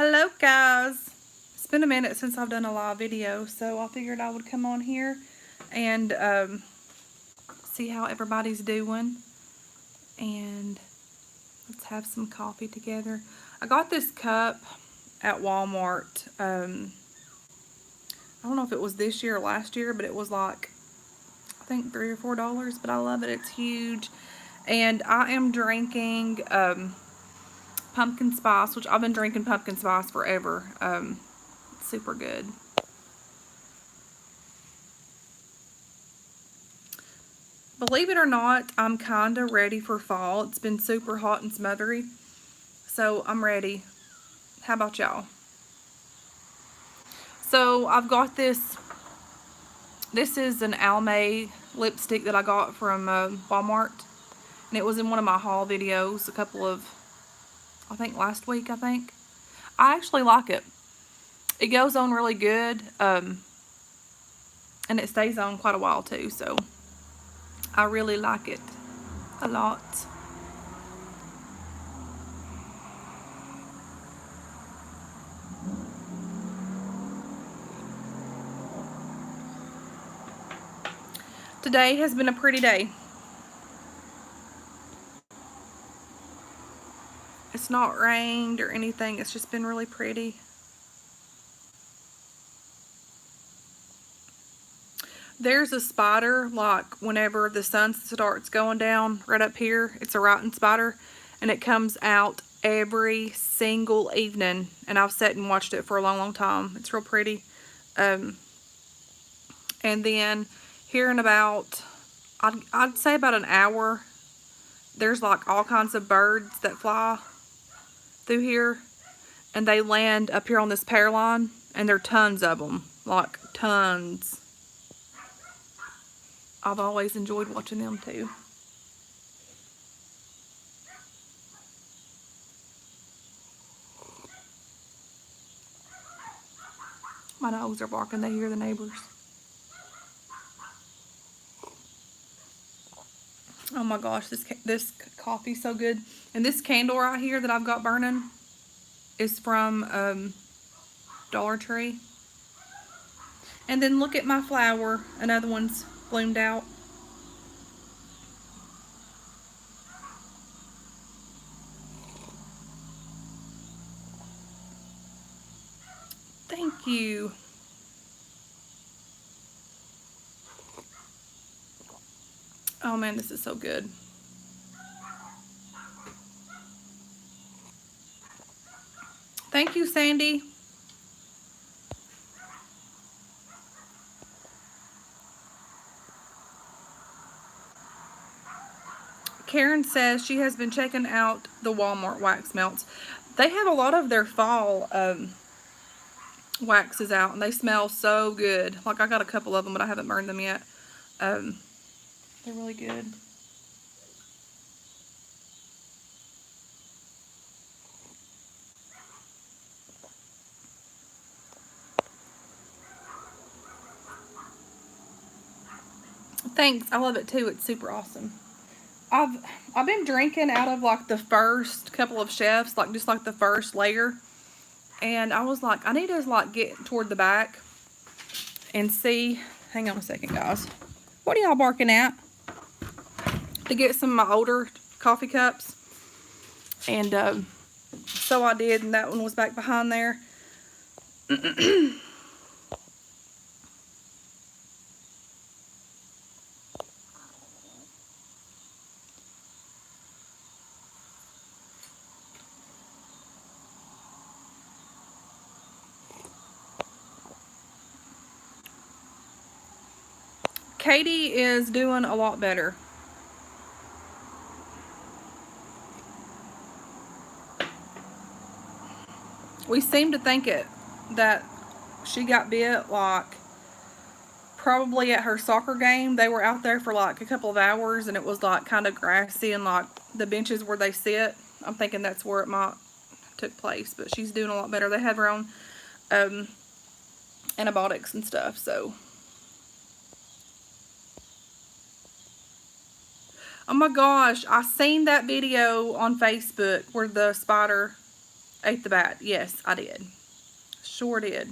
Hello guys! It's been a minute since I've done a live video, so I figured I would come on here and see how everybody's doing. And let's have some coffee together. I got this cup at Walmart. I don't know if it was this year or last year, but it was like, I think $3 or $4, but I love it. It's huge. And I am drinking pumpkin spice, which I've been drinking pumpkin spice forever. It's super good. Believe it or not, I'm kind of ready for fall. It's been super hot and smothery, so I'm ready. How about y'all? So I've got this. This is an Almay lipstick that I got from Walmart, and it was in one of my haul videos a couple of, I think last week, I actually like it. It goes on really good, and it stays on quite a while too, so I really like it a lot. Today has been a pretty day. It's not rained or anything. It's just been really pretty. There's a spider, like whenever the sun starts going down right up here, it's a writing spider, and it comes out every single evening, and I've sat and watched it for a long, long time. It's real pretty. And then here in about, I'd say about an hour, there's like all kinds of birds that fly through here, and they land up here on this power line, and there are tons of them, like tons. I've always enjoyed watching them too. My dogs are barking. They hear the neighbors. Oh my gosh, this coffee's so good. And this candle right here that I've got burning is from Dollar Tree. And then look at my flower. Another one's bloomed out. Thank you. Oh man, this is so good. Thank you, Sandy. Karen says she has been checking out the Walmart wax melts. They have a lot of their fall waxes out, and they smell so good. Like, I got a couple of them, but I haven't burned them yet. They're really good. Thanks. I love it too. It's super awesome. I've been drinking out of like the first couple of chefs, like just like the first layer. And I was like, I need to like get toward the back and see. Hang on a second, guys. What are y'all barking at? To get some of my older coffee cups. And so I did, and that one was back behind there. Katie is doing a lot better. We seem to think that she got bit like probably at her soccer game. They were out there for like a couple of hours, and it was like kind of grassy, and like the benches where they sit, I'm thinking that's where it might took place. But she's doing a lot better. They have her own antibiotics and stuff, so. Oh my gosh, I seen that video on Facebook where the spider ate the bat. Yes, I did. Sure did.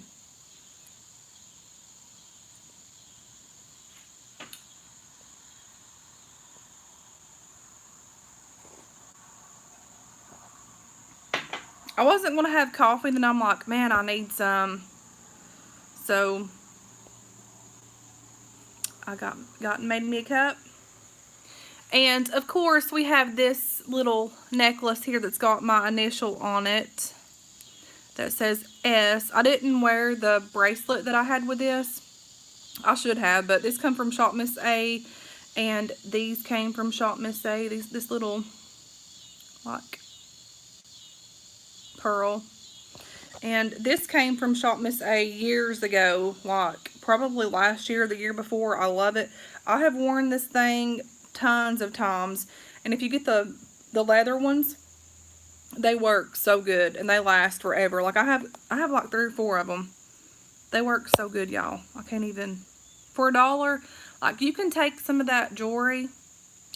I wasn't going to have coffee, then I'm like, man, I need some. So I got and made me a cup. And of course, we have this little necklace here that's got my initial on it that says S. I didn't wear the bracelet that I had with this. I should have, but this come from Shop Miss A, and these came from Shop Miss A. This little like pearl, and this came from Shop Miss A years ago, like probably last year or the year before. I love it. I have worn this thing tons of times, and if you get the leather ones, they work so good and they last forever. Like I have like 3 or 4 of them. They work so good, y'all. I can't even, for $1, like you can take some of that jewelry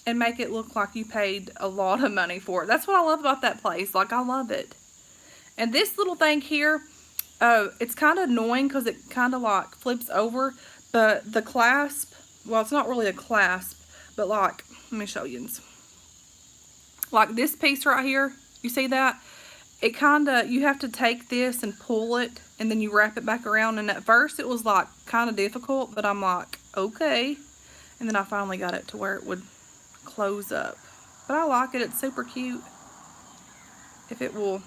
and make it look like you paid a lot of money for it. That's what I love about that place. Like, I love it. And this little thing here, it's kind of annoying because it kind of like flips over, but the clasp, well, it's not really a clasp, but like, let me show you. Like this piece right here, you see that? It kind of, you have to take this and pull it, and then you wrap it back around. And at first it was like kind of difficult, but I'm like, okay. And then I finally got it to where it would close up. But I like it. It's super cute. If it will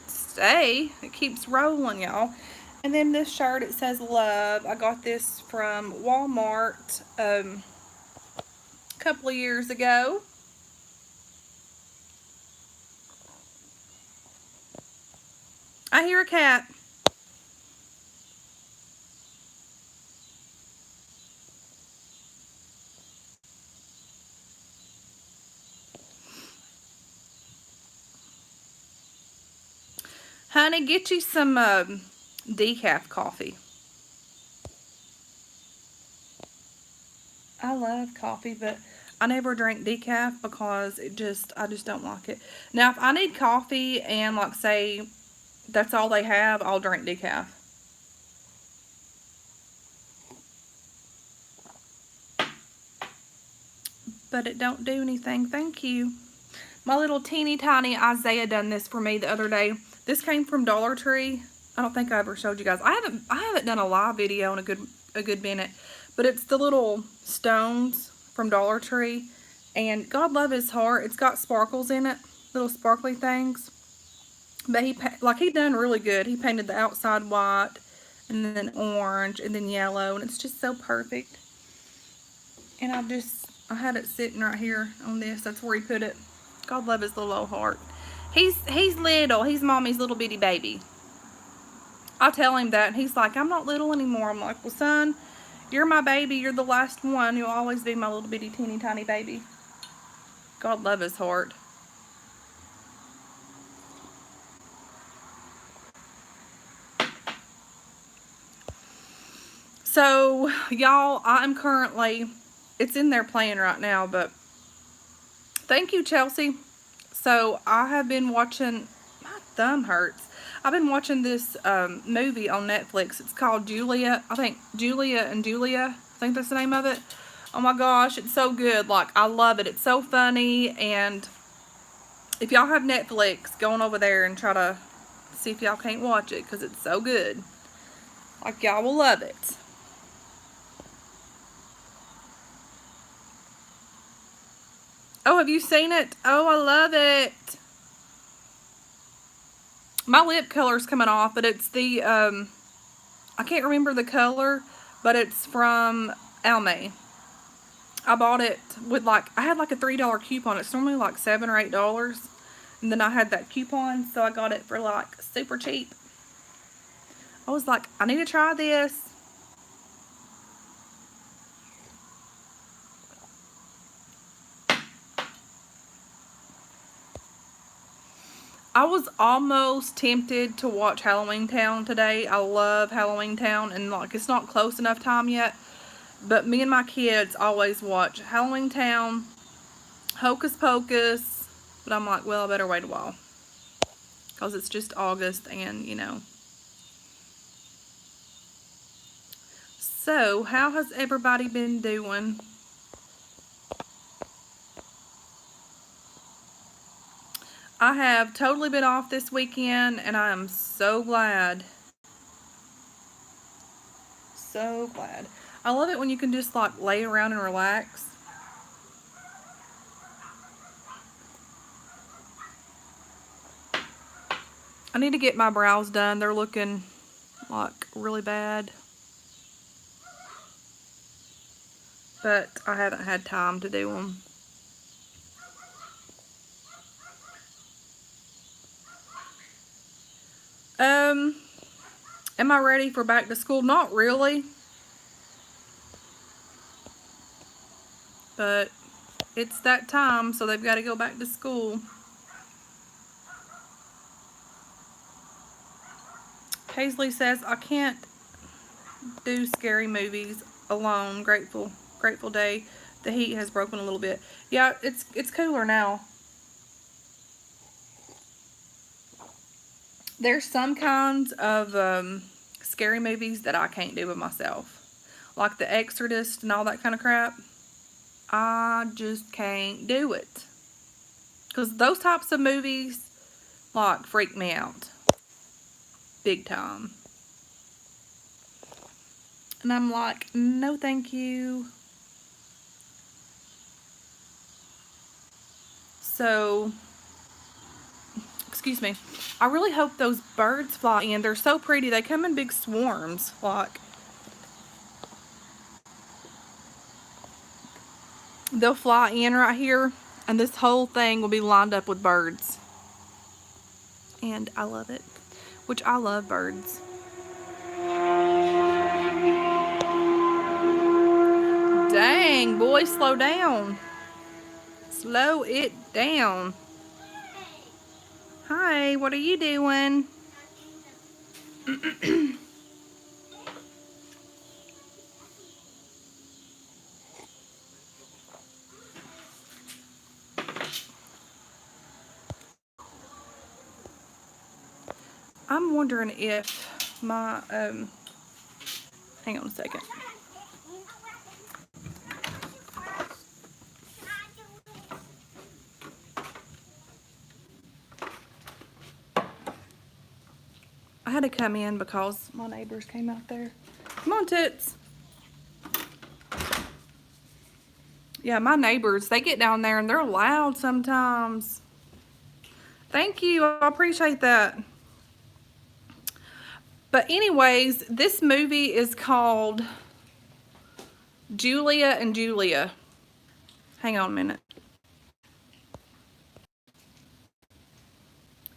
stay, it keeps rolling, y'all. And then this shirt, it says love. I got this from Walmart a couple of years ago. I hear a cat. Honey, get you some decaf coffee. I love coffee, but I never drink decaf because I just don't like it. Now, if I need coffee and like say that's all they have, I'll drink decaf. But it don't do anything. Thank you. My little teeny tiny Isaiah done this for me the other day. This came from Dollar Tree. I don't think I ever showed you guys. I haven't done a live video in a good minute. But it's the little stones from Dollar Tree. And God love his heart, it's got sparkles in it. Little sparkly things. But he done really good. He painted the outside white, and then orange, and then yellow. And it's just so perfect. And I had it sitting right here on this. That's where he put it. God love his little old heart. He's little. He's mommy's little bitty baby. I tell him that, and he's like, I'm not little anymore. I'm like, well, son, you're my baby. You're the last one. You'll always be my little bitty teeny tiny baby. God love his heart. So, y'all, I'm currently, it's in there playing right now, but thank you, Chelsea. So, I have been watching, my thumb hurts. I've been watching this movie on Netflix. It's called Julia. I think Julia and Julia. I think that's the name of it. Oh my gosh, it's so good. Like, I love it. It's so funny. And if y'all have Netflix, go on over there and try to see if y'all can't watch it, because it's so good. Like, y'all will love it. Oh, have you seen it? Oh, I love it. My lip color's coming off, but it's the, I can't remember the color, but it's from Almay. I bought it with I had like a $3 coupon. It's normally like $7 or $8. And then I had that coupon, so I got it for like super cheap. I was like, I need to try this. I was almost tempted to watch Halloween Town today. I love Halloween Town, and like it's not close enough time yet. But me and my kids always watch Halloween Town, Hocus Pocus, But I'm like, well, I better wait a while. Because it's just August and, you know. So, how has everybody been doing? I have totally been off this weekend, and I am so glad. So glad. I love it when you can just like lay around and relax. I need to get my brows done. They're looking like really bad. But I haven't had time to do them. Am I ready for back to school? Not really. But it's that time, so they've got to go back to school. Paisley says, I can't do scary movies alone. Grateful day. The heat has broken a little bit. Yeah, it's cooler now. There's some kinds of scary movies that I can't do with myself. Like The Exorcist and all that kind of crap. I just can't do it. Because those types of movies, like, freak me out. Big time. And I'm like, no thank you. So, excuse me. I really hope those birds fly in. They're so pretty. They come in big swarms. Like, they'll fly in right here, and this whole thing will be lined up with birds. And I love it. Which I love birds. Dang, boy, slow down. Slow it down. Hi, what are you doing? I'm wondering if my, hang on a second. I had to come in because my neighbors came out there. Come on, Toots. Yeah, my neighbors, they get down there and they're loud sometimes. Thank you, I appreciate that. But anyways, this movie is called Julia and Julia. Hang on a minute.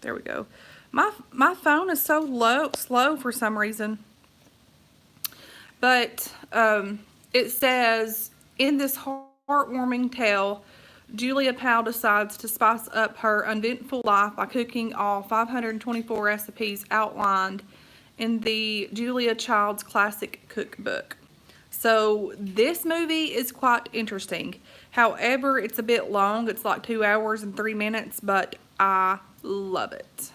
There we go. My phone is so slow for some reason. But it says, in this heartwarming tale, Julia Powell decides to spice up her uneventful life by cooking all 524 recipes outlined in the Julia Child's Classic Cookbook. So this movie is quite interesting. However, it's a bit long. It's like 2 hours and 3 minutes, but I love it.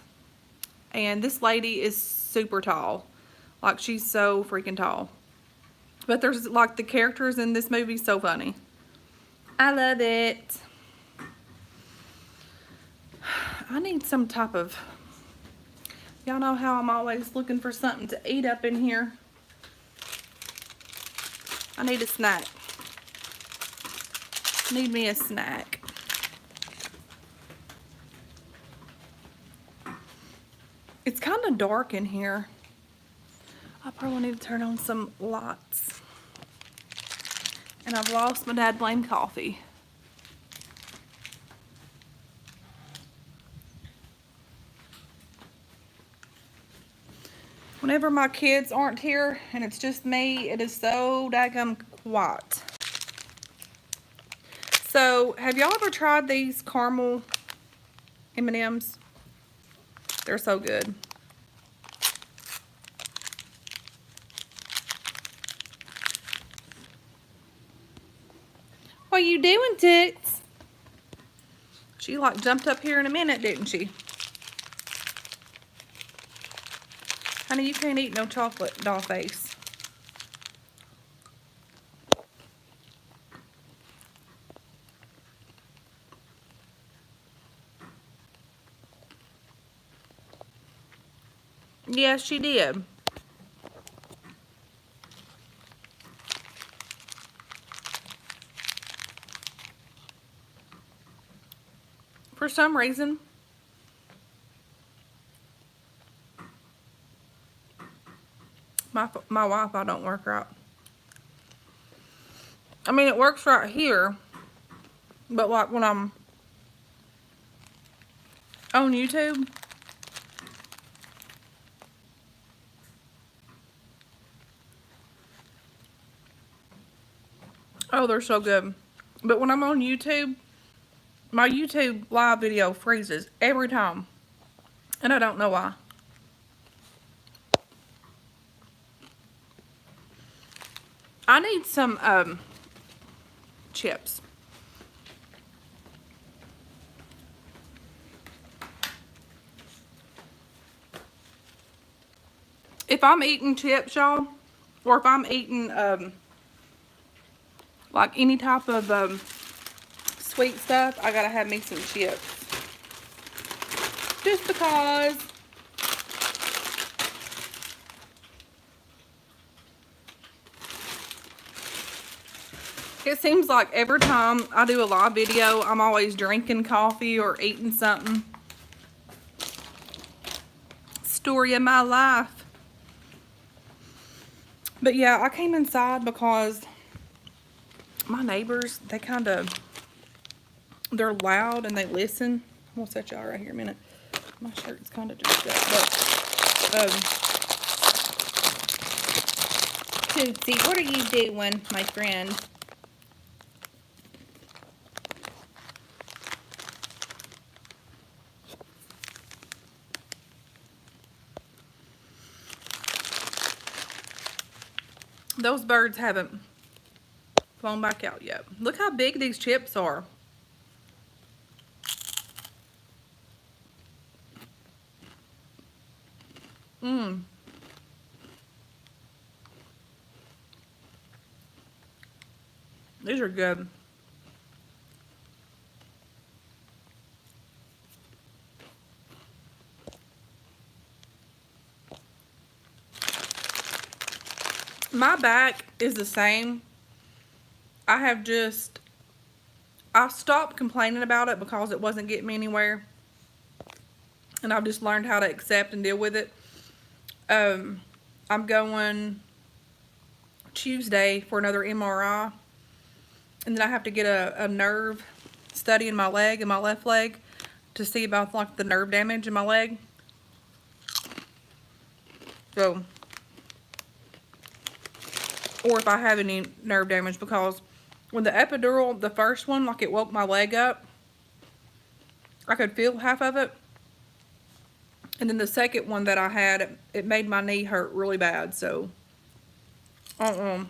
And this lady is super tall. Like, she's so freaking tall. But there's, like, the characters in this movie so funny. I love it. I need some type of... Y'all know how I'm always looking for something to eat up in here. I need a snack. Need me a snack. It's kind of dark in here. I probably need to turn on some lights. And I've lost my dad blamed coffee. Whenever my kids aren't here and it's just me, it is so daggum quiet. So, have y'all ever tried these caramel M&Ms? They're so good. What are you doing, Toots? She like jumped up here in a minute, didn't she? Honey, you can't eat no chocolate doll face. Yes, she did. For some reason, my Wi-Fi don't work right. I mean, it works right here, but like when I'm on YouTube, oh, they're so good. But when I'm on YouTube, my YouTube live video freezes every time, and I don't know why. I need some chips. If I'm eating chips, y'all, or if I'm eating like any type of sweet stuff, I gotta have me some chips. Just because. It seems like every time I do a live video, I'm always drinking coffee or eating something. Story of my life. But yeah, I came inside because my neighbors, they're loud and they listen. I'm gonna set y'all right here a minute. My shirt's kind of dressed up, but Tootsie, what are you doing, my friend? Those birds haven't flown back out yet. Look how big these chips are. Mmm. These are good. My back is the same. I've stopped complaining about it because it wasn't getting me anywhere. And I've just learned how to accept and deal with it. I'm going Tuesday for another MRI. And then I have to get a nerve study in my leg, in my left leg, to see about like the nerve damage in my leg. So, or if I have any nerve damage, because when the epidural, the first one, like it woke my leg up. I could feel half of it. And then the second one that I had, it made my knee hurt really bad. So, my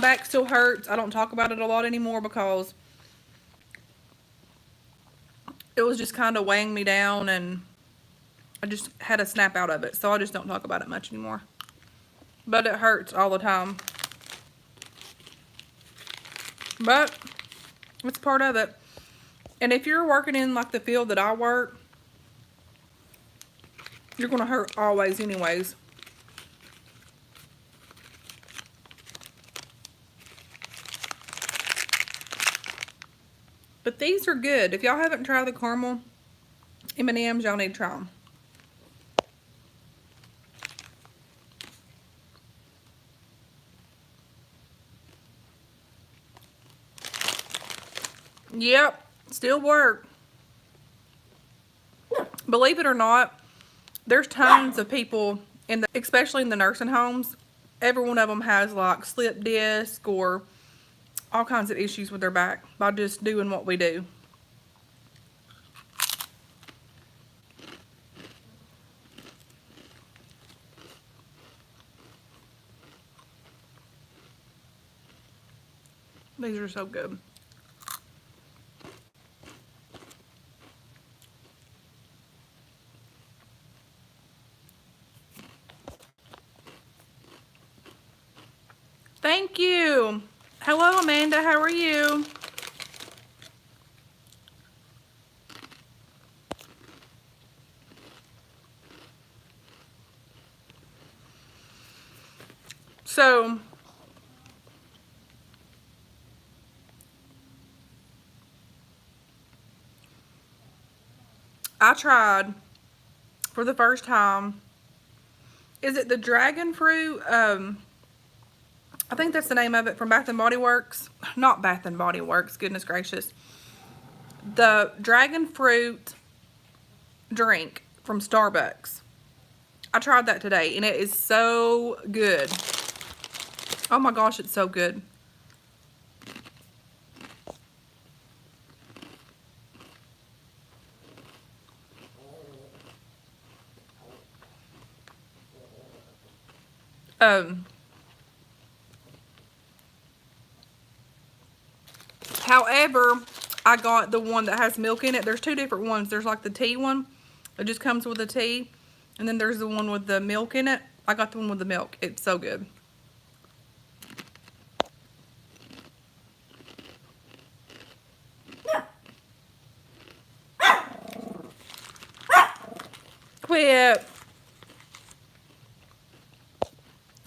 back still hurts. I don't talk about it a lot anymore because it was just kind of weighing me down and I just had a snap out of it. So I just don't talk about it much anymore. But it hurts all the time. But it's part of it. And if you're working in like the field that I work, you're going to hurt always anyways. But these are good. If y'all haven't tried the caramel M&Ms, y'all need to try them. Yep, still work. Believe it or not, there's tons of people, especially in the nursing homes, every one of them has like slip disc or all kinds of issues with their back by just doing what we do. These are so good. Thank you. Hello, Amanda. How are you? So, I tried for the first time. Is it the dragon fruit? I think that's the name of it, from Bath and Body Works. Not Bath and Body Works, goodness gracious. The dragon fruit drink from Starbucks. I tried that today and it is so good. Oh my gosh, it's so good. However, I got the one that has milk in it. There's two different ones. There's like the tea one. It just comes with the tea. And then there's the one with the milk in it. I got the one with the milk. It's so good. Quit.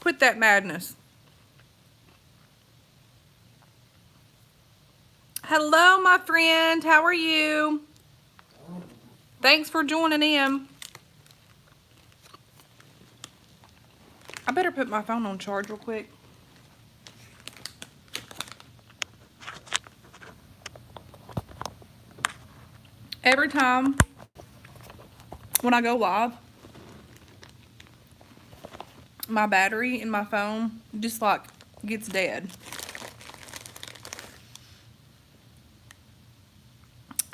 Quit that madness. Hello, my friend. How are you? Thanks for joining in. I better put my phone on charge real quick. Every time when I go live, my battery in my phone just like gets dead.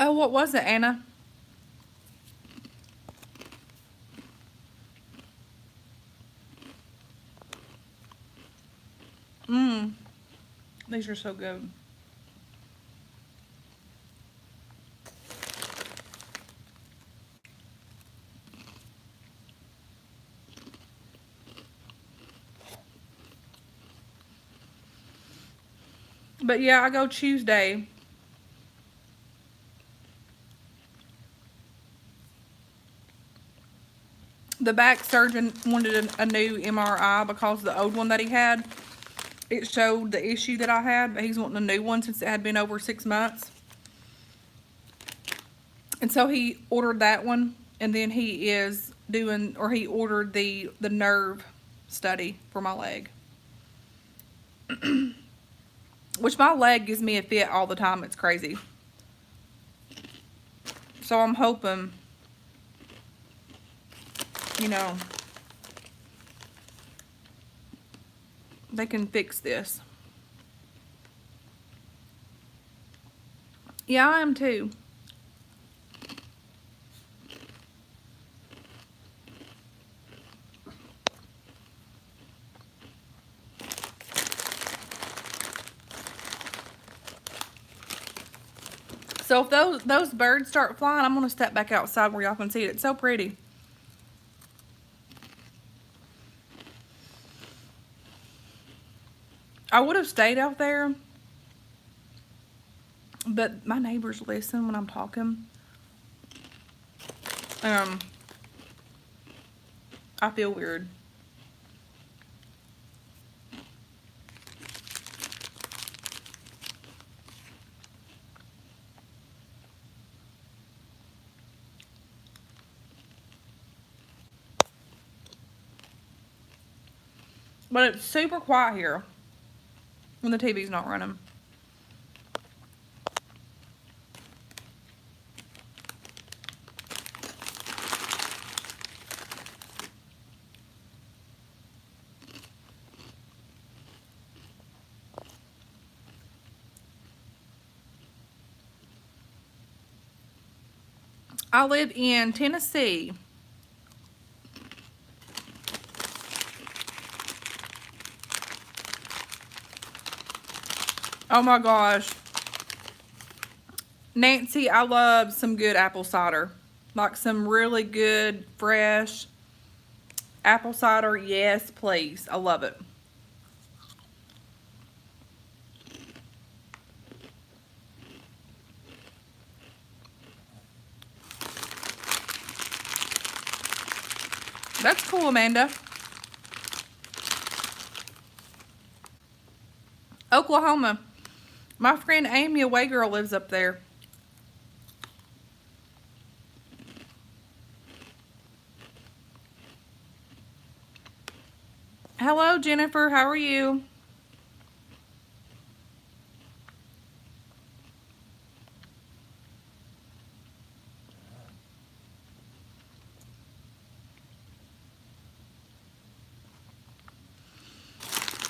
Oh, what was it, Anna? These are so good. But yeah, I go Tuesday. The back surgeon wanted a new MRI because the old one that he had, it showed the issue that I had, but he's wanting a new one since it had been over 6 months. And so he ordered that one, and then he is doing, or he ordered the nerve study for my leg. Which my leg gives me a fit all the time. It's crazy. So I'm hoping, you know, they can fix this. Yeah, I am too. So if those birds start flying, I'm going to step back outside where y'all can see it. It's so pretty. I would have stayed out there, but my neighbors listen when I'm talking. I feel weird. But it's super quiet here when the TV's not running. I live in Tennessee. Oh my gosh. Nancy, I love some good apple cider. Like some really good, fresh – apple cider, yes, please. I love it. That's cool, Amanda. Oklahoma. My friend Amy, away girl, lives up there. Hello, Jennifer. How are you?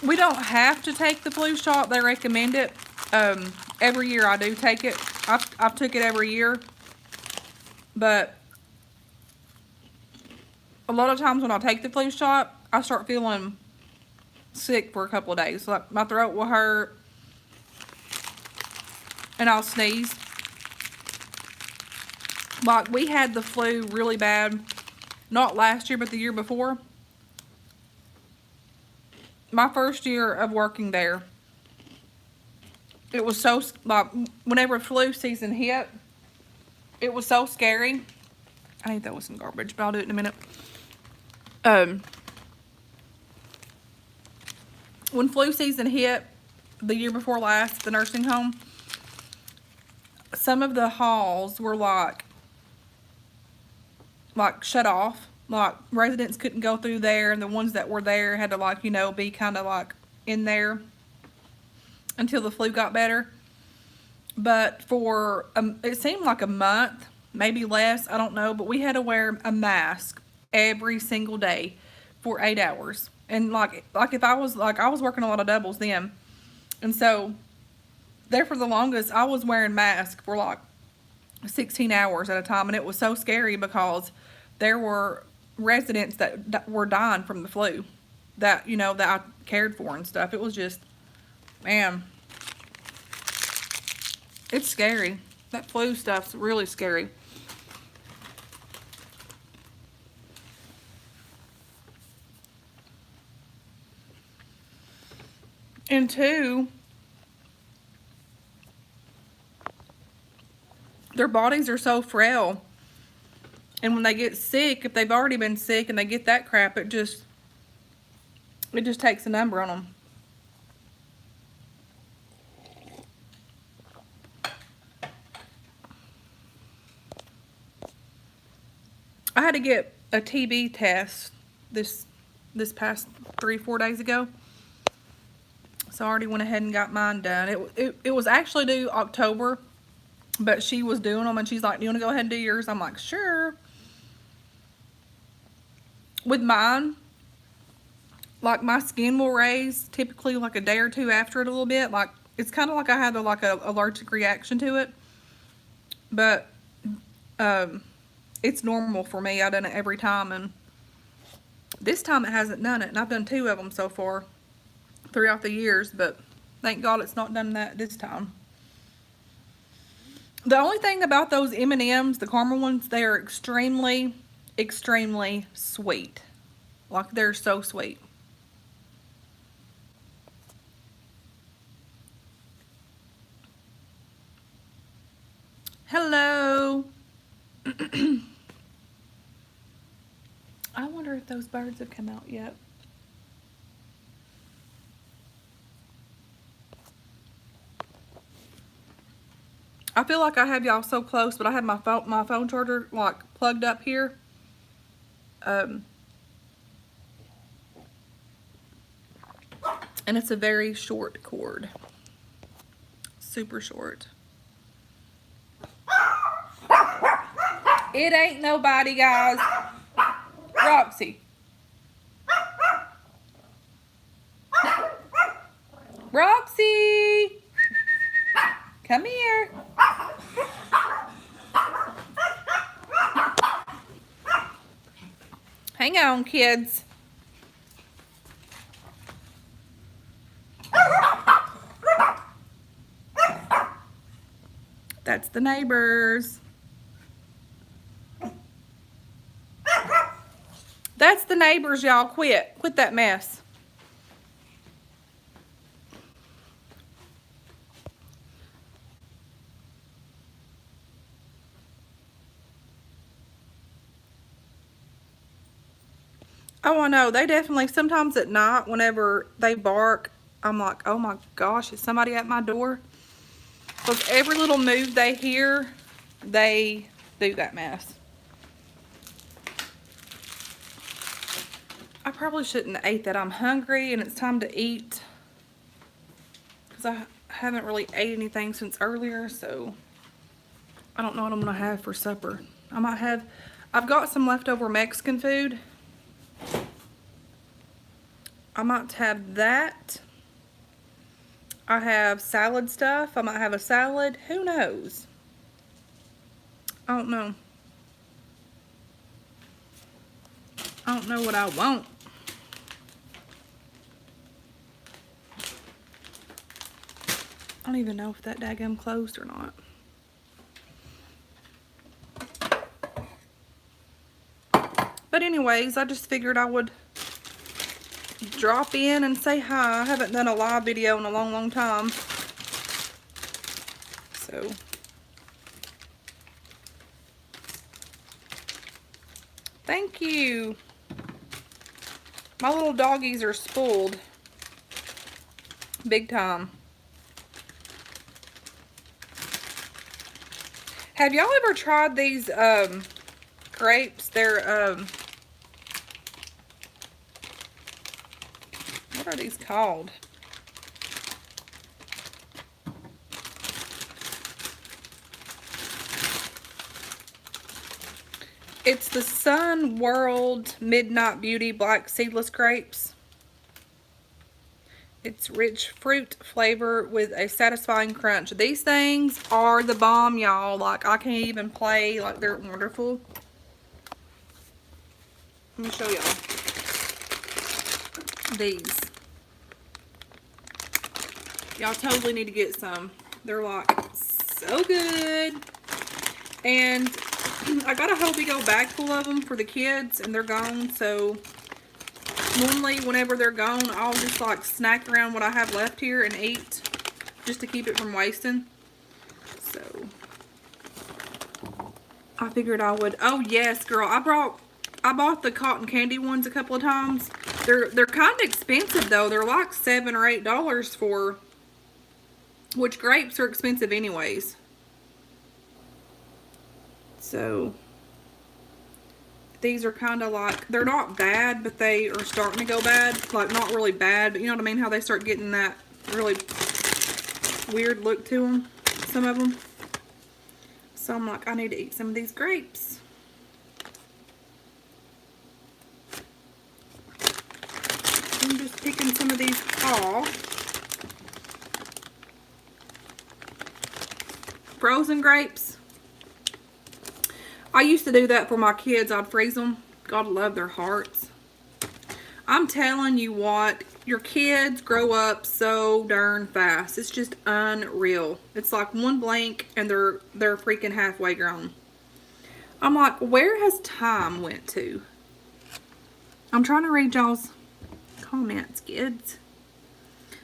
We don't have to take the flu shot. They recommend it. Every year I do take it. I've took it every year. But a lot of times when I take the flu shot, I start feeling sick for a couple of days. Like my throat will hurt and I'll sneeze. Like we had the flu really bad, not last year, but the year before. My first year of working there, it was so, like, whenever flu season hit, it was so scary. I need that with some garbage, but I'll do it in a minute. When flu season hit the year before last at the nursing home, some of the halls were like shut off. Like residents couldn't go through there, and the ones that were there had to, like, you know, be kind of like in there until the flu got better. But for it seemed like a month, maybe less, I don't know, but we had to wear a mask every single day for 8 hours. And like if I was working a lot of doubles then, and so there for the longest I was wearing masks for like 16 hours at a time, and it was so scary because there were residents that were dying from the flu that, you know, that I cared for and stuff. It was just, man, it's scary. That flu stuff's really scary. And two, their bodies are so frail. And when they get sick, if they've already been sick and they get that crap, it just takes a number on them. I had to get a TB test this past 3-4 days ago. So I already went ahead and got mine done. It was actually due October, but she was doing them and she's like, "Do you want to go ahead and do yours?" I'm like, "Sure." With mine, like my skin will raise typically like a day or two after it a little bit. Like it's kind of like I had a allergic reaction to it, but it's normal for me. I've done it every time, and this time it hasn't done it. And I've done 2 of them so far throughout the years, but thank God it's not done that this time. The only thing about those M&Ms, the caramel ones, they are extremely, extremely sweet. Like they're so sweet. Hello. I wonder if those birds have come out yet. I feel like I have y'all so close, but I have my phone charger like plugged up here. And it's a very short cord. Super short. It ain't nobody, guys. Roxy. Roxy. Come here. Hang on, kids. That's the neighbors. That's the neighbors, y'all. Quit that mess. Oh, I know. They definitely, sometimes at night, whenever they bark, I'm like, oh my gosh, is somebody at my door? Because every little move they hear, they do that mess. I probably shouldn't have ate that. I'm hungry and it's time to eat. Because I haven't really ate anything since earlier, so I don't know what I'm going to have for supper. I've got some leftover Mexican food. I might have that. I have salad stuff. I might have a salad. Who knows? I don't know. I don't know what I want. I don't even know if that daggum closed or not. But anyways, I just figured I would drop in and say hi. I haven't done a live video in a long, long time. So, thank you. My little doggies are spoiled. Big time. Have y'all ever tried these grapes? They're what are these called? It's the Sun World Midnight Beauty Black Seedless Grapes. It's rich fruit flavor with a satisfying crunch. These things are the bomb, y'all. Like, I can't even play. Like, they're wonderful. Let me show y'all these. Y'all totally need to get some. They're like so good. And I got a whole big old bag full of them for the kids, and they're gone. So normally whenever they're gone, I'll just like snack around what I have left here and eat just to keep it from wasting. So I figured I would. Oh yes, girl, I bought the cotton candy ones a couple of times. They're kind of expensive though. They're like $7 or $8 for, which grapes are expensive anyways. So these are kind of like, they're not bad, but they are starting to go bad. Like, not really bad, but you know what I mean? How they start getting that really weird look to them, some of them. So I'm like, I need to eat some of these grapes. I'm just picking some of these off. Frozen grapes. I used to do that for my kids. I'd freeze them. God love their hearts. I'm telling you what, your kids grow up so darn fast. It's just unreal. It's like one blink and they're freaking halfway grown. I'm like, where has time went to? I'm trying to read y'all's comments, kids.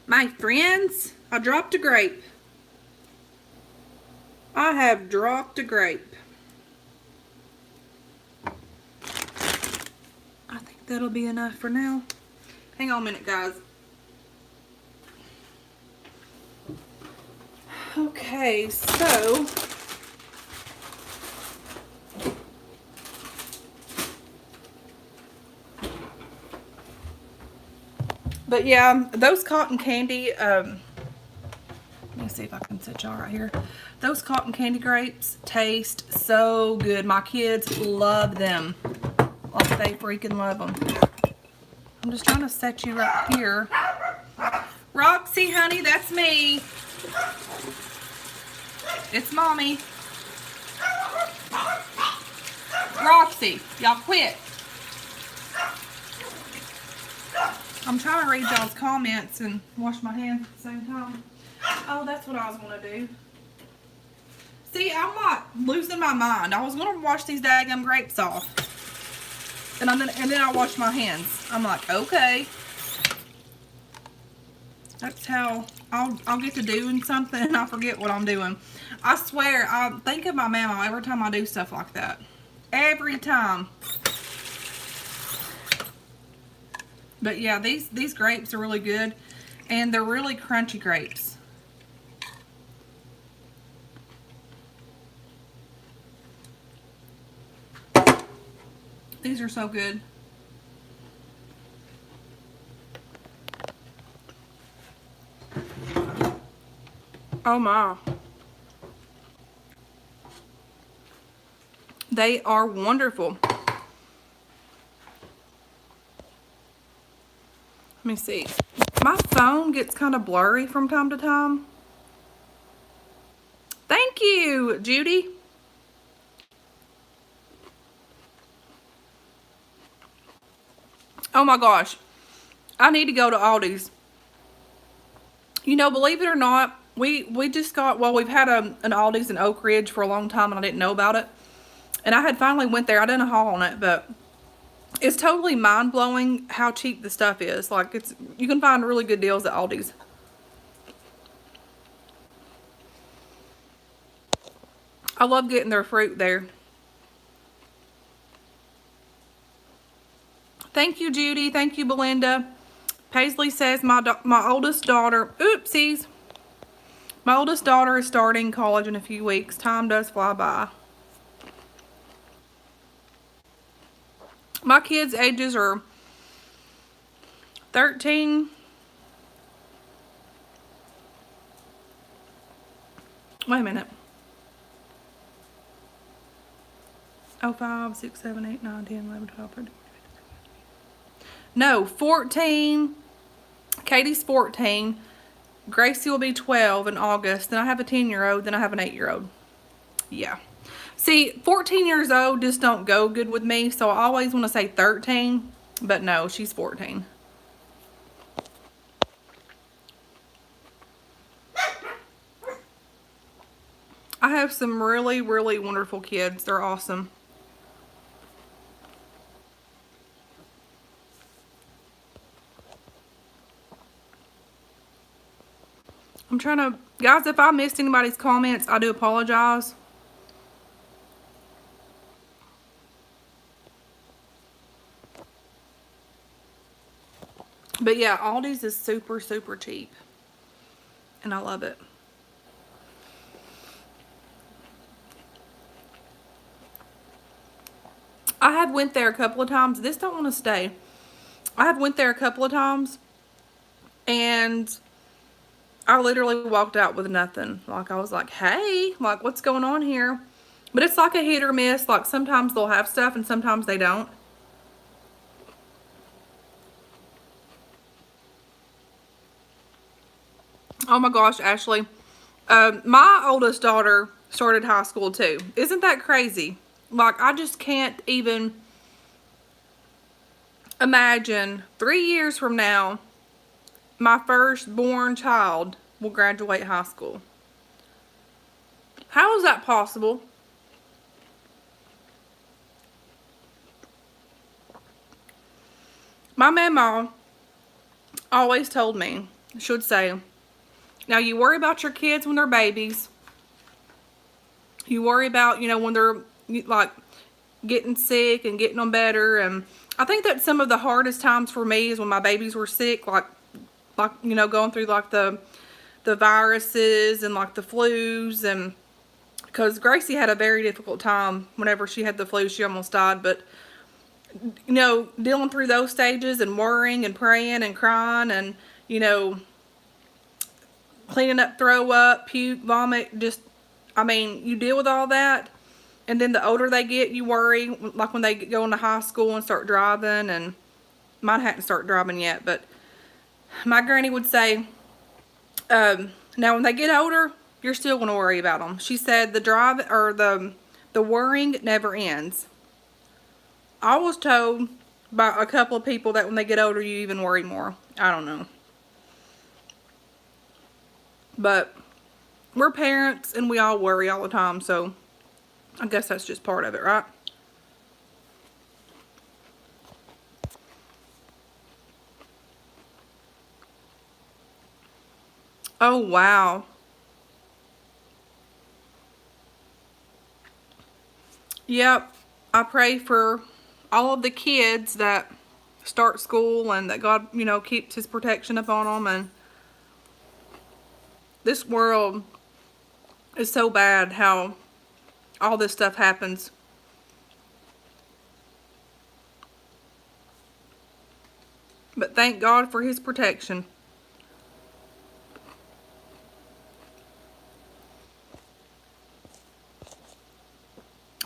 My friends, I dropped a grape. I have dropped a grape. I think that'll be enough for now. Hang on a minute, guys. Okay, so but yeah, those cotton candy, let me see if I can set y'all right here. Those cotton candy grapes taste so good. My kids love them. Like, they freaking love them. I'm just trying to set you right here. Roxy, honey, that's me. It's mommy. Roxy, y'all quit. I'm trying to read y'all's comments and wash my hands at the same time. Oh, that's what I was going to do. See, I'm not losing my mind. I was going to wash these daggum grapes off. And then I wash my hands. I'm like, okay. That's how I'll get to doing something and I forget what I'm doing. I swear, I think of my mama every time I do stuff like that. Every time. But yeah, these grapes are really good, and they're really crunchy grapes. These are so good. Oh my. They are wonderful. Let me see. My phone gets kind of blurry from time to time. Thank you, Judy. Oh my gosh. I need to go to Aldi's. You know, believe it or not, we just got, well, we've had an Aldi's in Oak Ridge for a long time and I didn't know about it. And I had finally went there. I done a haul on it, but it's totally mind-blowing how cheap the stuff is. Like, you can find really good deals at Aldi's. I love getting their fruit there. Thank you, Judy. Thank you, Belinda. Paisley says my oldest daughter, oopsies. My oldest daughter is starting college in a few weeks. Time does fly by. My kids' ages are 13. Wait a minute. 05, 6, 7, 8, 9, 10, 11, 12, 13. No, 14. Katie's 14. Gracie will be 12 in August. Then I have a 10-year-old. Then I have an 8-year-old. Yeah. See, 14 years old just don't go good with me. So I always want to say 13. But no, she's 14. I have some really, really wonderful kids. They're awesome. I'm trying to, guys, if I missed anybody's comments, I do apologize. But yeah, Aldi's is super, super cheap. And I love it. I have went there a couple of times. This don't want to stay. I have went there a couple of times. And I literally walked out with nothing. Like, I was like, hey, like, what's going on here? But it's like a hit or miss. Like, sometimes they'll have stuff and sometimes they don't. Oh my gosh, Ashley. My oldest daughter started high school too. Isn't that crazy? Like, I just can't even imagine 3 years from now, my firstborn child will graduate high school. How is that possible? My mama always told me, she would say, now you worry about your kids when they're babies. You worry about, you know, when they're like getting sick and getting them better. And I think that some of the hardest times for me is when my babies were sick, like you know, going through like the viruses and like the flus. And because Gracie had a very difficult time whenever she had the flu, she almost died. But you know, dealing through those stages and worrying and praying and crying and, you know, cleaning up, throw up, puke, vomit, just, I mean, you deal with all that. And then the older they get, you worry, like when they go into high school and start driving. And mine hadn't started driving yet, but my granny would say, now when they get older, you're still going to worry about them. She said the drive, or the worrying never ends. I was told by a couple of people that when they get older, you even worry more. I don't know. But we're parents and we all worry all the time, so I guess that's just part of it, right? Oh, wow. Yep. I pray for all of the kids that start school, and that God, you know, keeps his protection upon them. And this world is so bad how all this stuff happens. But thank God for his protection.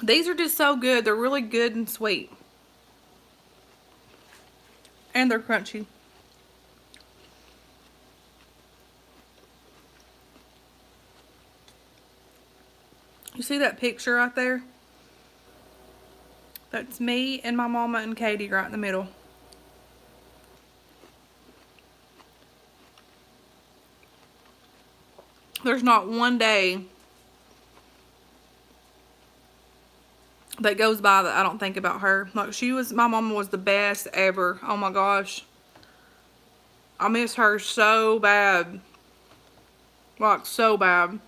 These are just so good. They're really good and sweet. And they're crunchy. You see that picture right there? That's me and my mama and Katie right in the middle. There's not one day that goes by that I don't think about her. Like, my mama was the best ever. Oh my gosh. I miss her so bad. Like, so bad.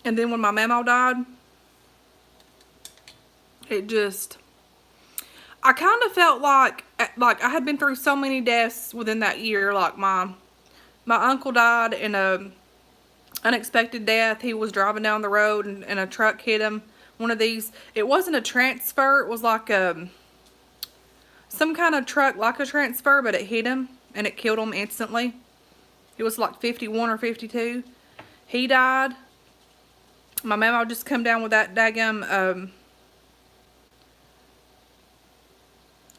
And then when my mama died, it just, I kind of felt like I had been through so many deaths within that year. Like, my uncle died in a unexpected death. He was driving down the road and a truck hit him. One of these, it wasn't a transfer, it was like some kind of truck, like a transfer, but it hit him and it killed him instantly. He was like 51 or 52. He died. My mama just come down with that daggum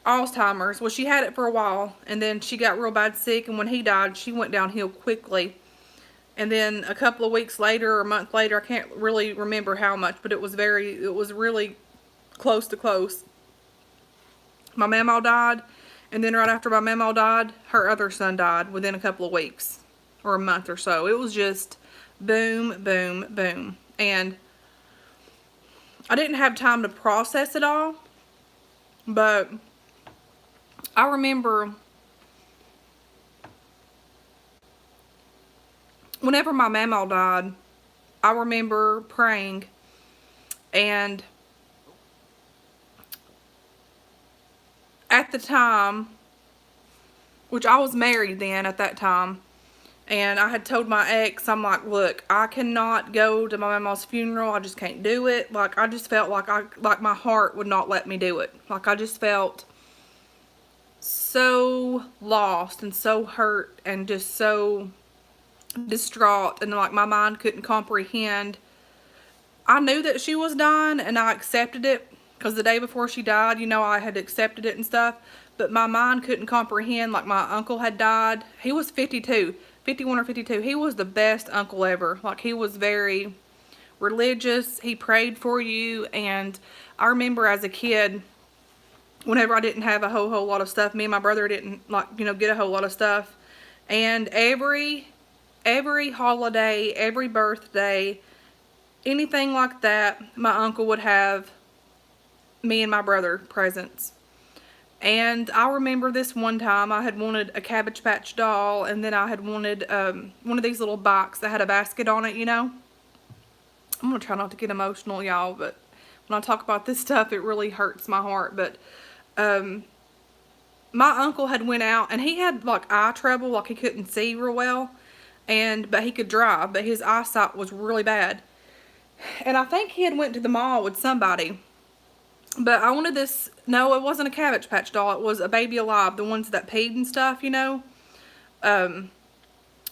Alzheimer's. Well, she had it for a while, and then she got real bad sick, and when he died, she went downhill quickly. And then a couple of weeks later, or a month later, I can't really remember how much, but it was really close to close. My mama died, and then right after my mama died, her other son died within a couple of weeks, or a month or so. It was just boom, boom, boom. And I didn't have time to process it all, but I remember whenever my mama died, I remember praying, and at the time, which I was married then at that time, and I had told my ex, I'm like, look, I cannot go to my mama's funeral. I just can't do it. Like, I just felt like my heart would not let me do it. Like, I just felt so lost and so hurt and just so distraught, and like my mind couldn't comprehend. I knew that she was dying, and I accepted it, because the day before she died, you know, I had accepted it and stuff, but my mind couldn't comprehend. Like, my uncle had died. He was 51 or 52. He was the best uncle ever. Like, he was very religious. He prayed for you. And I remember as a kid, whenever I didn't have a whole lot of stuff, me and my brother didn't, like, you know, get a whole lot of stuff. And every holiday, every birthday, anything like that, my uncle would have me and my brother presents. And I remember this one time I had wanted a Cabbage Patch doll, and then I had wanted one of these little bikes that had a basket on it, you know. I'm going to try not to get emotional, y'all, but when I talk about this stuff, it really hurts my heart. But my uncle had went out, and he had like eye trouble, like he couldn't see real well, but he could drive, but his eyesight was really bad. And I think he had went to the mall with somebody. But I wanted this, no, it wasn't a Cabbage Patch doll, it was a Baby Alive, the ones that peed and stuff, you know.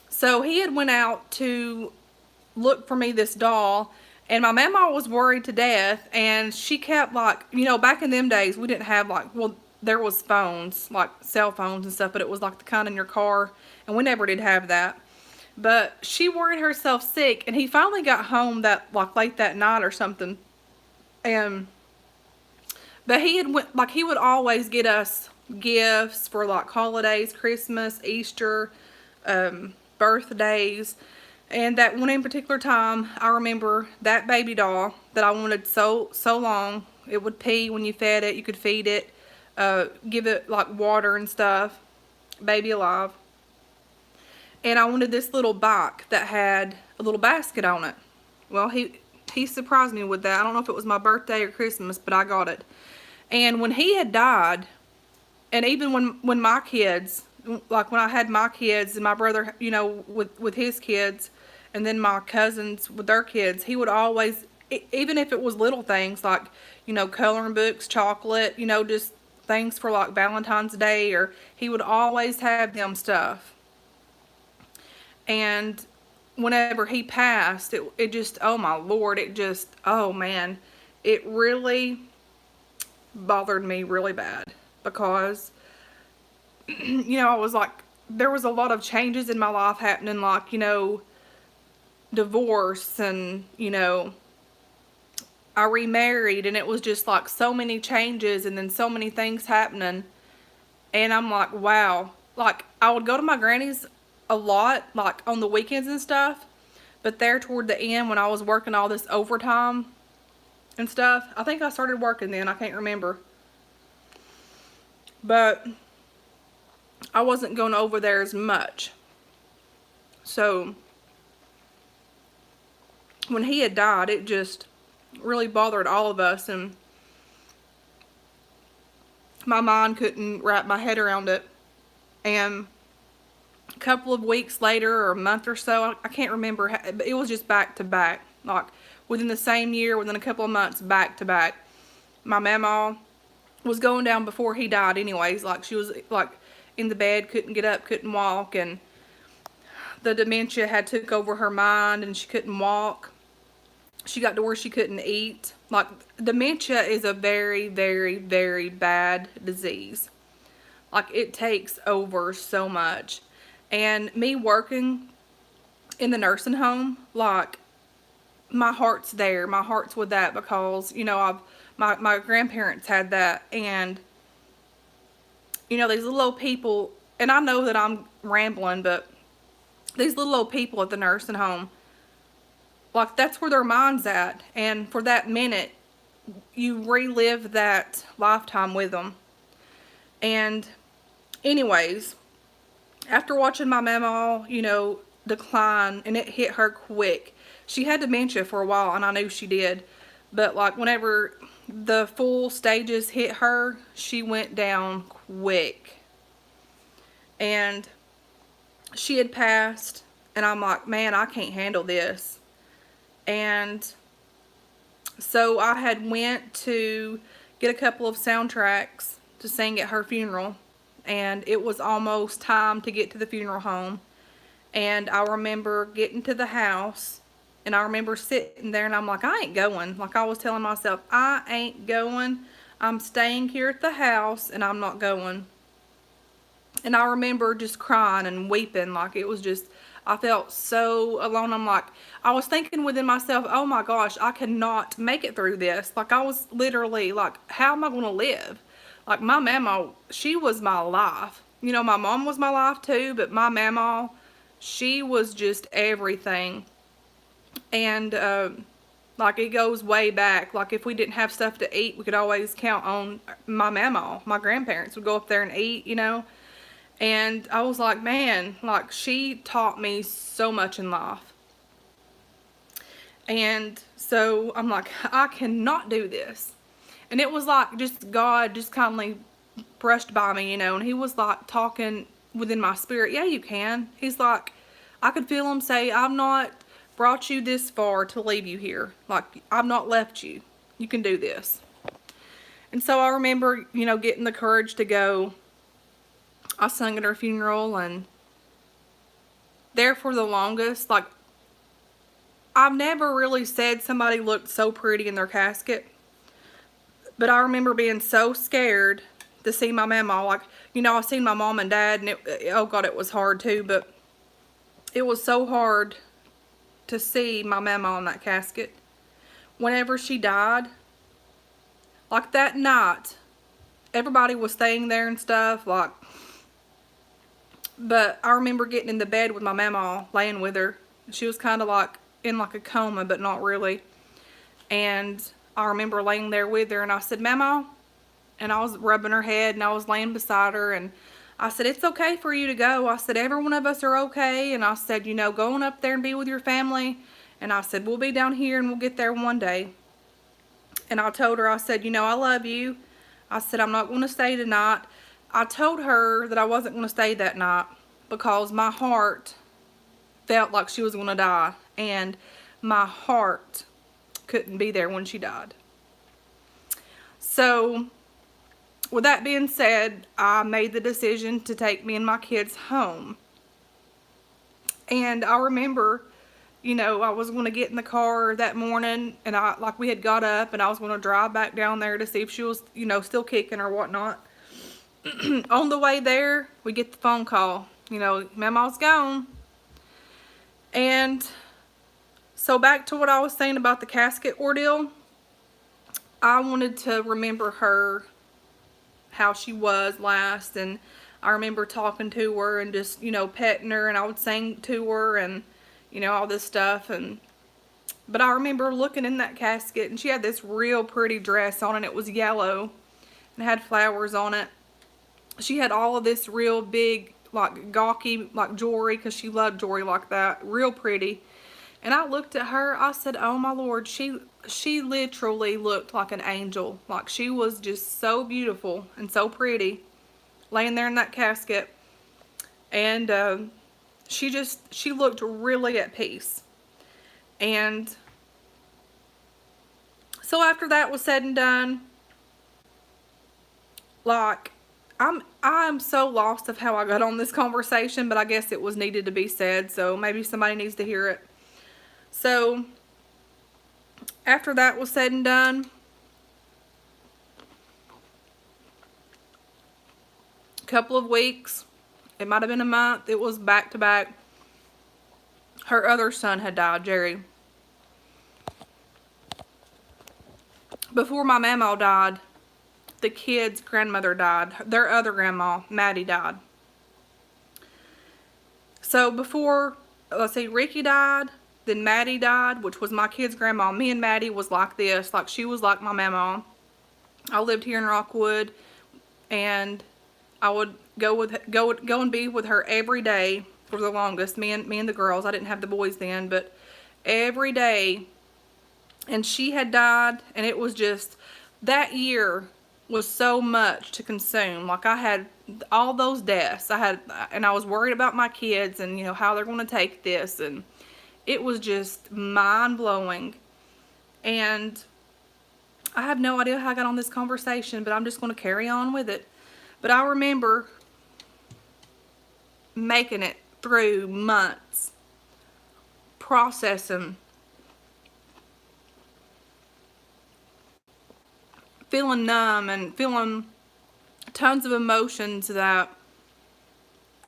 So he had went out to look for me this doll, and my mama was worried to death, and she kept, like, you know, back in them days, we didn't have, like, well, there was phones, like cell phones and stuff, but it was like the kind in your car, and we never did have that. But she worried herself sick, and he finally got home that, like, late that night or something, but he would always get us gifts for like holidays, Christmas, Easter, birthdays. And that one in particular time, I remember that baby doll that I wanted so long. It would pee when you fed it. You could feed it, give it like water and stuff. Baby Alive. And I wanted this little bike that had a little basket on it. Well, he surprised me with that. I don't know if it was my birthday or Christmas, but I got it. And when he had died, and even when my kids, like when I had my kids and my brother, you know, with his kids, and then my cousins with their kids, he would always, even if it was little things like, you know, coloring books, chocolate, you know, just things for like Valentine's Day, or he would always have them stuff. And whenever he passed, it just, oh my Lord, it just, oh man, it really bothered me really bad, because you know, I was like, there was a lot of changes in my life happening, like, you know, divorce, and, you know, I remarried, and it was just like so many changes and then so many things happening. And I'm like, wow. Like, I would go to my granny's a lot, like on the weekends and stuff, but there toward the end when I was working all this overtime and stuff, I think I started working then, I can't remember. But I wasn't going over there as much. So when he had died, it just really bothered all of us, and my mind couldn't wrap my head around it. And a couple of weeks later, or a month or so, I can't remember, it was just back to back, like within the same year, within a couple of months, back to back. My mama was going down before he died anyways, like she was like in the bed, couldn't get up, couldn't walk, and the dementia had took over her mind, and she couldn't walk. She got to where she couldn't eat. Like, dementia is a very, very, very bad disease. Like, it takes over so much. And me working in the nursing home, like, my heart's there. My heart's with that, because, you know, my grandparents had that. And, you know, these little old people, and I know that I'm rambling, but these little old people at the nursing home, like, that's where their mind's at. And for that minute, you relive that lifetime with them. And anyways, after watching my mama, you know, decline, and it hit her quick. She had dementia for a while, and I knew she did. But, like, whenever the full stages hit her, she went down quick. And she had passed, and I'm like, man, I can't handle this. And so I had went to get a couple of soundtracks to sing at her funeral, and it was almost time to get to the funeral home. And I remember getting to the house, and I remember sitting there, and I'm like, I ain't going. Like, I was telling myself, I ain't going. I'm staying here at the house, and I'm not going. And I remember just crying and weeping. Like, it was just, I felt so alone. I'm like, I was thinking within myself, oh my gosh, I cannot make it through this. Like, I was literally like, how am I going to live? Like, my mama, she was my life. You know, my mom was my life too, but my mama, she was just everything. And, like, it goes way back. Like, if we didn't have stuff to eat, we could always count on my mama. My grandparents would go up there and eat, you know. And I was like, man, like, she taught me so much in life. And so I'm like, I cannot do this. And it was like, just God just kindly brushed by me, you know, and he was like talking within my spirit, yeah, you can. He's like, I could feel him say, I've not brought you this far to leave you here. Like, I've not left you. You can do this. And so I remember, you know, getting the courage to go. I sung at her funeral, and there for the longest, like, I've never really said somebody looked so pretty in their casket, but I remember being so scared to see my mama. Like, you know, I seen my mom and dad, and oh God, it was hard too, but it was so hard to see my mama in that casket. Whenever she died, like that night, everybody was staying there and stuff, like, but I remember getting in the bed with my mama, laying with her. She was kind of like in like a coma, but not really. And I remember laying there with her, and I said, Mama, and I was rubbing her head, and I was laying beside her, and I said, it's okay for you to go. I said, every one of us are okay. And I said, you know, go on up there and be with your family. And I said, we'll be down here, and we'll get there one day. And I told her, I said, you know, I love you. I said, I'm not going to stay tonight. I told her that I wasn't going to stay that night because my heart felt like she was going to die, and my heart couldn't be there when she died. So with that being said, I made the decision to take me and my kids home. And I remember, you know, I was going to get in the car that morning, and we had got up, and I was going to drive back down there to see if she was, you know, still kicking or whatnot. On the way there, we get the phone call, you know, Mama's gone. And so back to what I was saying about the casket ordeal, I wanted to remember her, how she was last, and I remember talking to her and just, you know, petting her, and I would sing to her and, you know, all this stuff. But I remember looking in that casket, and she had this real pretty dress on, and it was yellow and had flowers on it. She had all of this real big, like, gawky, like, jewelry, because she loved jewelry like that, real pretty. And I looked at her, I said, oh my Lord, she literally looked like an angel. Like, she was just so beautiful and so pretty, laying there in that casket. And she looked really at peace. And so after that was said and done, like, I'm so lost of how I got on this conversation, but I guess it was needed to be said, so maybe somebody needs to hear it. So after that was said and done, a couple of weeks, it might have been a month, it was back to back, her other son had died, Jerry. Before my mama died, the kids' grandmother died. Their other grandma, Maddie, died. So before, let's see, Ricky died, then Maddie died, which was my kids' grandma. Me and Maddie was like this, like she was like my mama. I lived here in Rockwood, and I would go and be with her every day for the longest. Me and the girls. I didn't have the boys then, but every day. And she had died, and it was just, that year was so much to consume. Like, I had all those deaths. And I was worried about my kids and, you know, how they're going to take this. And it was just mind-blowing. And I have no idea how I got on this conversation, but I'm just going to carry on with it. But I remember making it through months, processing, feeling numb and feeling tons of emotions that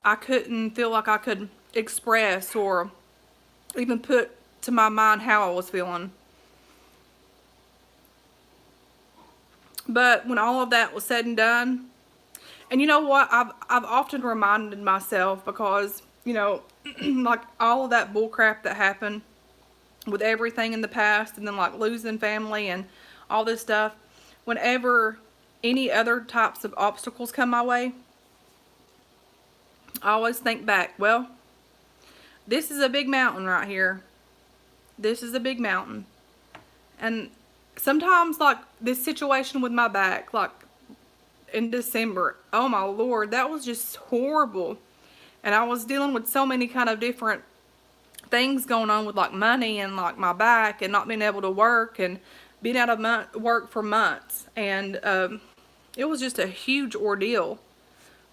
I couldn't feel like I could express or even put to my mind how I was feeling. But when all of that was said and done, and you know what, I've often reminded myself, because, you know, like all of that bullcrap that happened with everything in the past, and then like losing family and all this stuff, whenever any other types of obstacles come my way, I always think back, well, this is a big mountain right here. This is a big mountain. And sometimes, like this situation with my back, like in December, oh my Lord, that was just horrible. And I was dealing with so many kind of different things going on with like money and like my back and not being able to work and being out of work for months. And it was just a huge ordeal.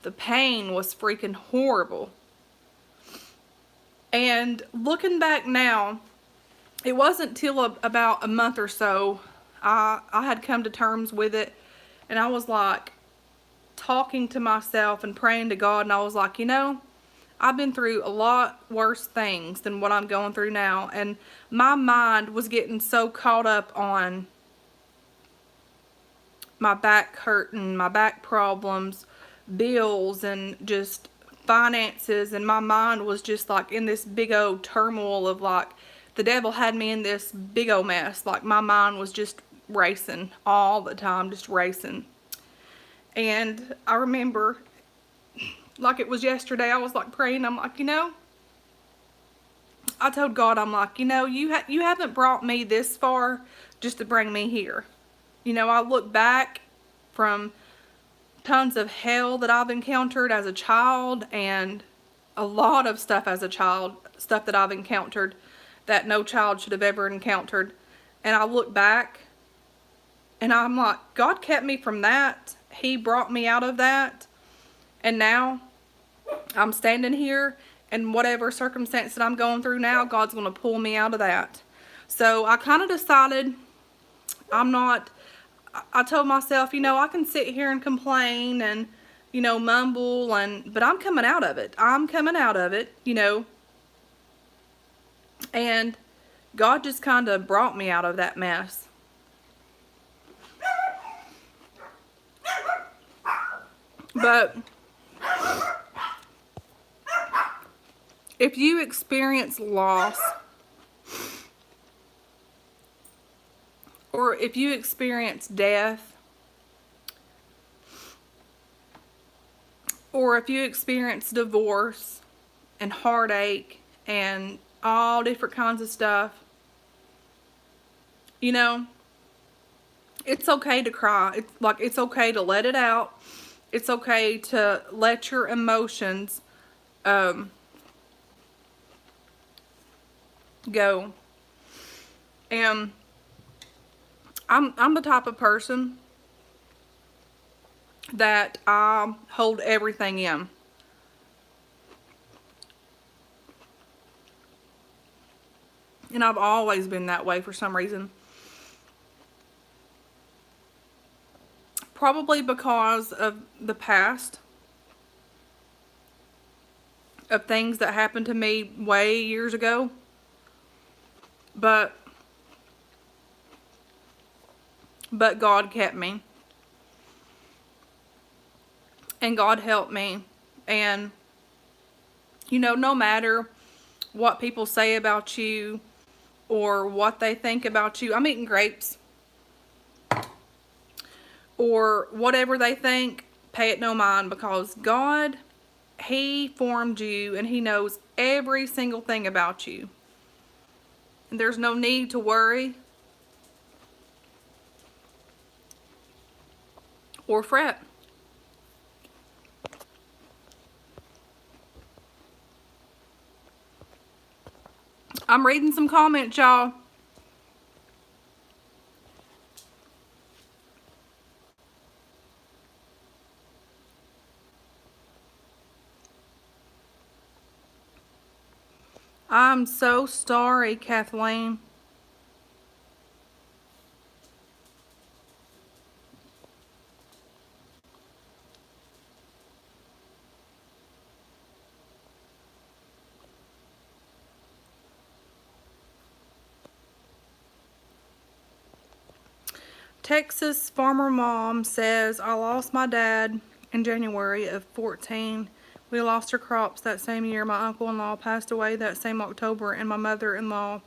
The pain was freaking horrible. And looking back now, it wasn't till about a month or so I had come to terms with it, and I was like talking to myself and praying to God, and I was like, you know, I've been through a lot worse things than what I'm going through now, and my mind was getting so caught up on my back hurting, my back problems, bills, and just finances, and my mind was just like in this big old turmoil of like, the devil had me in this big old mess. Like, my mind was just racing all the time, just racing. And I remember, like it was yesterday, I was like praying. I'm like, you know, I told God, I'm like, you know, you haven't brought me this far just to bring me here. You know, I look back from tons of hell that I've encountered as a child, and a lot of stuff as a child, stuff that I've encountered that no child should have ever encountered. And I look back and I'm like, God kept me from that. He brought me out of that. And now I'm standing here, and whatever circumstance that I'm going through now, God's going to pull me out of that. So I kind of decided I told myself, I can sit here and complain and, mumble, but I'm coming out of it. I'm coming out of it, and God just kind of brought me out of that mess. But if you experience loss, or if you experience death, or if you experience divorce and heartache and all different kinds of stuff, it's okay to cry. It's okay to let it out. It's okay to let your emotions go. And I'm the type of person that I hold everything in. And I've always been that way for some reason. Probably because of the past, of things that happened to me way years ago. But God kept me. And God helped me. And, no matter what people say about you or what they think about you. I'm eating grapes. Or whatever they think, pay it no mind, because God, He formed you and He knows every single thing about you. And there's no need to worry or fret. I'm reading some comments, y'all. I'm so sorry, Kathleen. Texas farmer mom says, I lost my dad in January of 14. We lost our crops that same year. My uncle-in-law passed away that same October, and my mother-in-law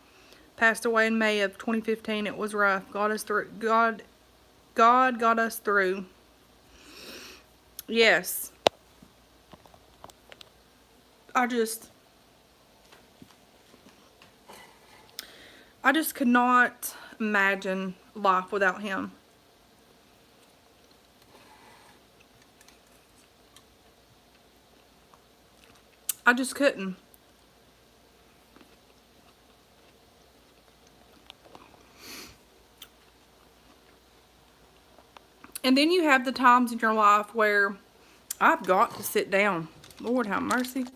passed away in May of 2015. It was rough. God got us through. Yes. I just could not imagine life without him. I just couldn't. And then you have the times in your life where I've got to sit down. Lord have mercy.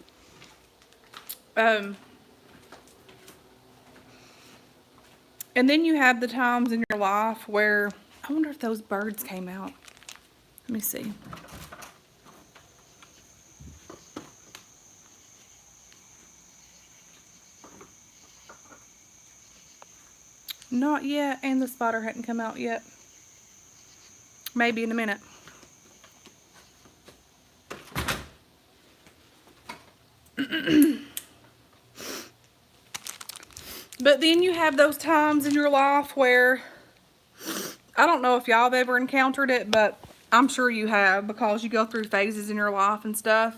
And then you have the times in your life where, I wonder if those birds came out. Let me see. Not yet, and the spider hadn't come out yet. Maybe in a minute. But then you have those times in your life where, I don't know if y'all have ever encountered it, but I'm sure you have, because you go through phases in your life and stuff.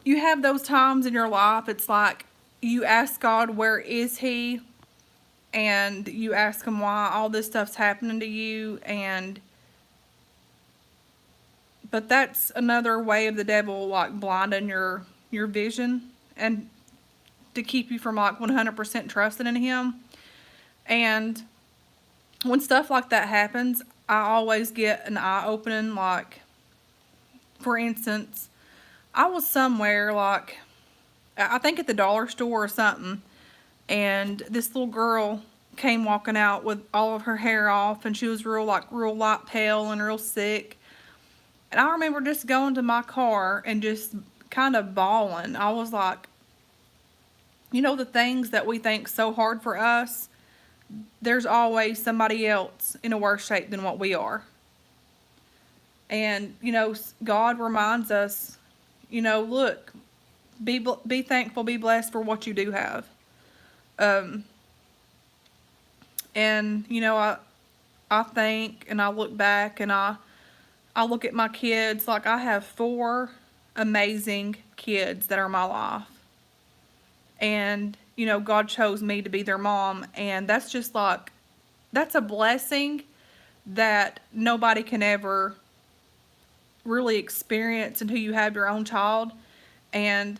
You have those times in your life, it's like you ask God, where is He? and you ask them why all this stuff's happening to you, but that's another way of the devil, like blinding your vision and to keep you from like 100% trusting in him. And when stuff like that happens, I always get an eye opening. Like, for instance, I was somewhere, like, I think at the dollar store or something, and this little girl came walking out with all of her hair off, and she was real light pale and real sick. And I remember just going to my car and just kind of bawling. I was like, you know, the things that we think so hard for us, there's always somebody else in a worse shape than what we are. And, you know, God reminds us, you know, look, be thankful, be blessed for what you do have. And, you know, I think and I look back and I look at my kids. Like, I have 4 amazing kids that are my life. And, you know, God chose me to be their mom. And that's just like, that's a blessing that nobody can ever really experience until you have your own child. And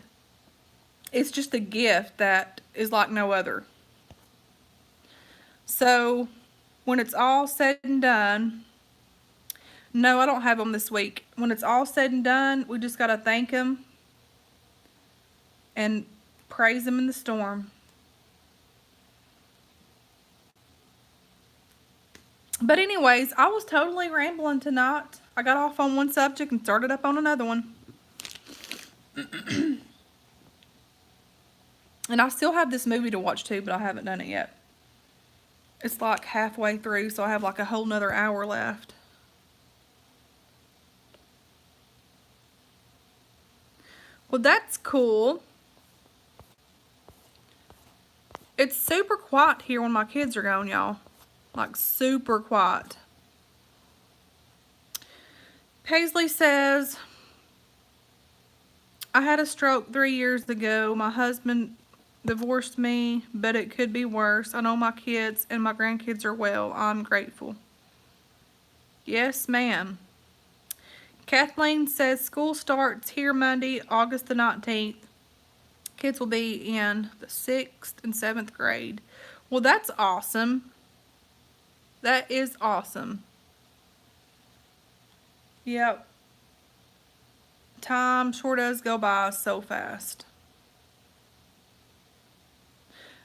it's just a gift that is like no other. So when it's all said and done, no, I don't have them this week. When it's all said and done, we just got to thank him and praise him in the storm. But anyways, I was totally rambling tonight. I got off on one subject and started up on another one. And I still have this movie to watch too, but I haven't done it yet. It's like halfway through, so I have like a whole nother hour left. Well, that's cool. It's super quiet here when my kids are gone, y'all. Like, super quiet. Paisley says, I had a stroke 3 years ago. My husband divorced me, but it could be worse. I know my kids and my grandkids are well. I'm grateful. Yes, ma'am. Kathleen says, school starts here Monday, August the 19th. Kids will be in the 6th and 7th grade. Well, that's awesome. That is awesome. Yep. Time sure does go by so fast.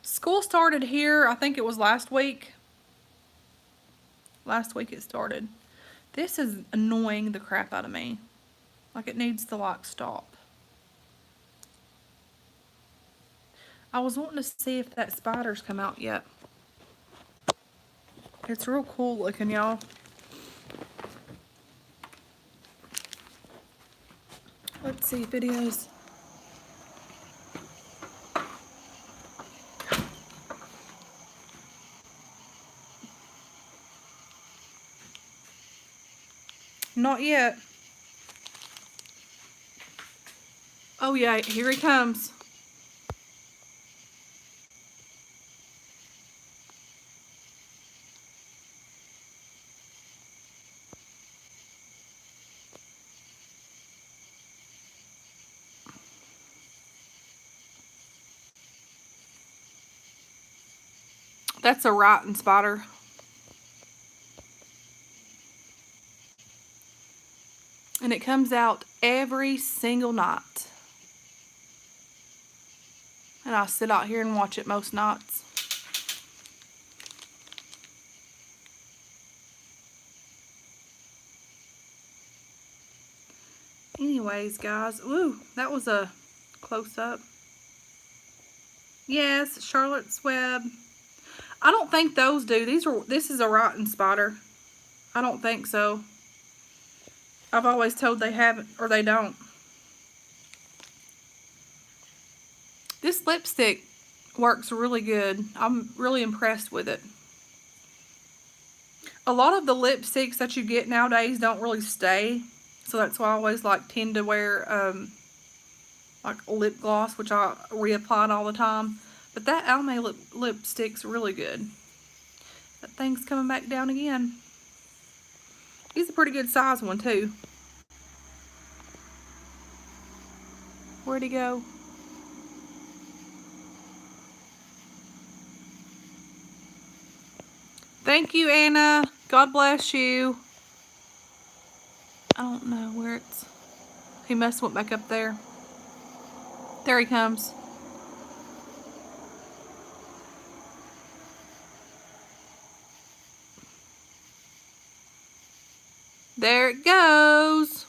School started here, I think it was last week. Last week it started. This is annoying the crap out of me. Like, it needs to, like, stop. I was wanting to see if that spider's come out yet. It's real cool looking, y'all. Let's see if it is. Not yet. Oh yeah, here he comes. That's a rotten spider. And it comes out every single night. And I sit out here and watch it most nights. Anyways, guys. Ooh, that was a close-up. Yes, Charlotte's Web. I don't think those do. This is a rotten spider. I don't think so. I've always told they haven't, or they don't. This lipstick works really good. I'm really impressed with it. A lot of the lipsticks that you get nowadays don't really stay. So that's why I always tend to wear like lip gloss, which I reapply all the time. But that Almay lipstick's really good. That thing's coming back down again. He's a pretty good size one too. Where'd he go? Thank you, Anna. God bless you. I don't know where it's... He must have went back up there. There he comes. There it goes.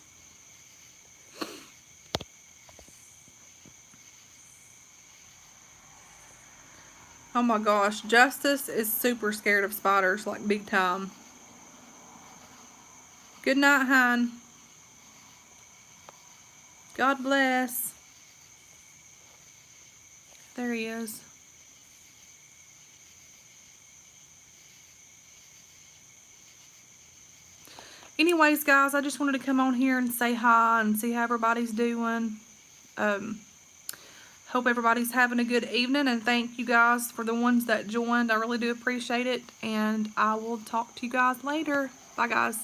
Oh my gosh, Justice is super scared of spiders, like big time. Good night, hon. God bless. There he is. Anyways, guys, I just wanted to come on here and say hi and see how everybody's doing. Hope everybody's having a good evening, and thank you guys for the ones that joined. I really do appreciate it, and I will talk to you guys later. Bye, guys.